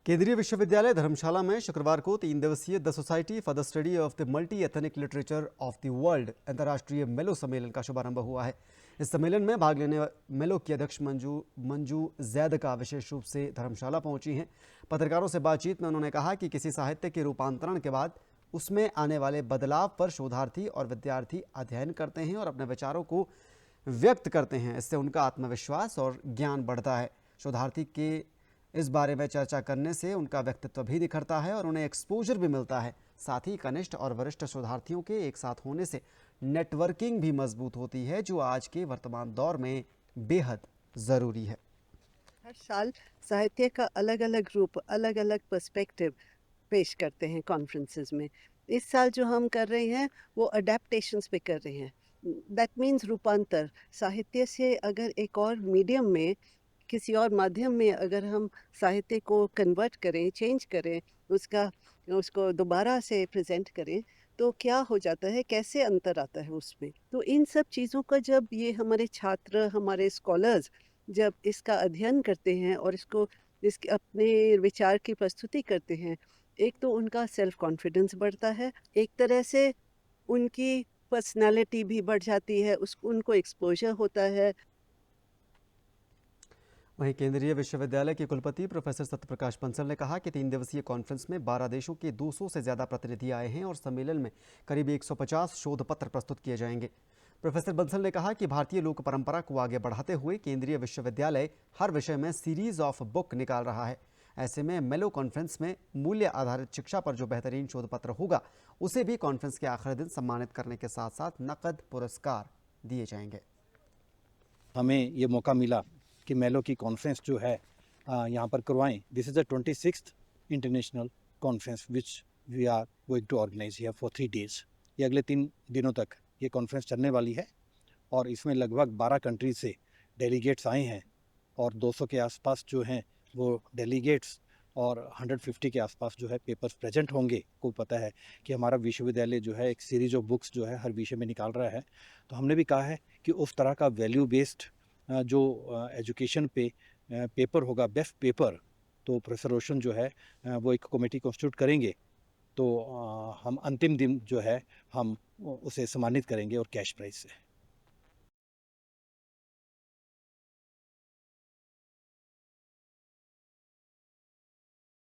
केंद्रीय विश्वविद्यालय धर्मशाला में शुक्रवार को 3 दिवसीय the society for the study of the multi ethnic literature of the world अंतर्राष्ट्रीय मेलो सम्मेलन का शुभारंभ हुआ है। इस सम्मेलन में भाग लेने मेलो की अध्यक्ष मंजू जैद का विशेष रूप से धर्मशाला पहुंची हैं। पत्रकारों से बातचीत में उन्होंने कहा कि किसी साहित्य के रूपांतरण के बाद उसमें आने वाले बदलाव पर शोधार्थी और विद्यार्थी अध्ययन करते हैं और अपने विचारों को व्यक्त करते हैं। इससे उनका आत्मविश्वास और ज्ञान बढ़ता है। शोधार्थी के इस बारे में चर्चा करने से उनका व्यक्तित्व भी निखरता है और उन्हें एक्सपोजर भी मिलता है। साथ ही कनिष्ठ और वरिष्ठ शोधार्थियों के एक साथ होने से नेटवर्किंग भी मजबूत होती है, जो आज के वर्तमान दौर में बेहद ज़रूरी है। हर साल साहित्य का अलग अलग रूप, अलग अलग पर्सपेक्टिव पेश करते हैं कॉन्फ्रेंसेस में। इस साल जो हम कर रहे हैं वो अडेप्टेशंस पे कर रहे हैं। दैट मीन्स रूपांतर। साहित्य से अगर एक और मीडियम में, किसी और माध्यम में अगर हम साहित्य को कन्वर्ट करें, चेंज करें, उसको दोबारा से प्रेजेंट करें, तो क्या हो जाता है, कैसे अंतर आता है उसमें। तो इन सब चीज़ों का जब ये हमारे छात्र, हमारे स्कॉलर्स जब इसका अध्ययन करते हैं और इसके अपने विचार की प्रस्तुति करते हैं, एक तो उनका सेल्फ कॉन्फिडेंस बढ़ता है, एक तरह से उनकी पर्सनालिटी भी बढ़ जाती है, उनको एक्सपोजर होता है। वहीं केंद्रीय विश्वविद्यालय के कुलपति प्रोफेसर सत्यप्रकाश बंसल ने कहा कि 3 दिवसीय कॉन्फ्रेंस में 12 देशों के 200 से ज्यादा प्रतिनिधि आए हैं और सम्मेलन में करीब 150 शोध पत्र प्रस्तुत किए जाएंगे। प्रोफेसर बंसल ने कहा कि भारतीय लोक परंपरा को आगे बढ़ाते हुए केंद्रीय विश्वविद्यालय हर विषय में सीरीज ऑफ बुक निकाल रहा है। ऐसे में मेलो कॉन्फ्रेंस में मूल्य आधारित शिक्षा पर जो बेहतरीन शोध पत्र होगा, उसे भी कॉन्फ्रेंस के आखिरी दिन सम्मानित करने के साथ साथ नकद पुरस्कार दिए जाएंगे। हमें ये मौका मिला कि मेलो की कॉन्फ्रेंस जो है यहाँ पर करवाएं। This is the 26th international conference which we are going to organise here for 3 days। ये अगले 3 दिनों तक ये कॉन्फ्रेंस चलने वाली है और इसमें लगभग 12 कंट्रीज से डेलीगेट्स आए हैं और 200 के आसपास जो हैं वो डेलीगेट्स और 150 के आसपास जो है पेपर्स प्रेजेंट होंगे। को पता है कि हमारा विश्वविद्यालय जो है एक सीरीज ऑफ बुक्स जो है हर विषय में निकाल रहा है, तो हमने भी कहा है कि उस तरह का वैल्यू बेस्ड जो एजुकेशन पे पेपर होगा, बेस्ट पेपर, तो प्रोफेसर रोशन जो है वो एक कमेटी कॉन्स्टिट्यूट करेंगे। तो हम अंतिम दिन जो है हम उसे सम्मानित करेंगे और कैश प्राइज से।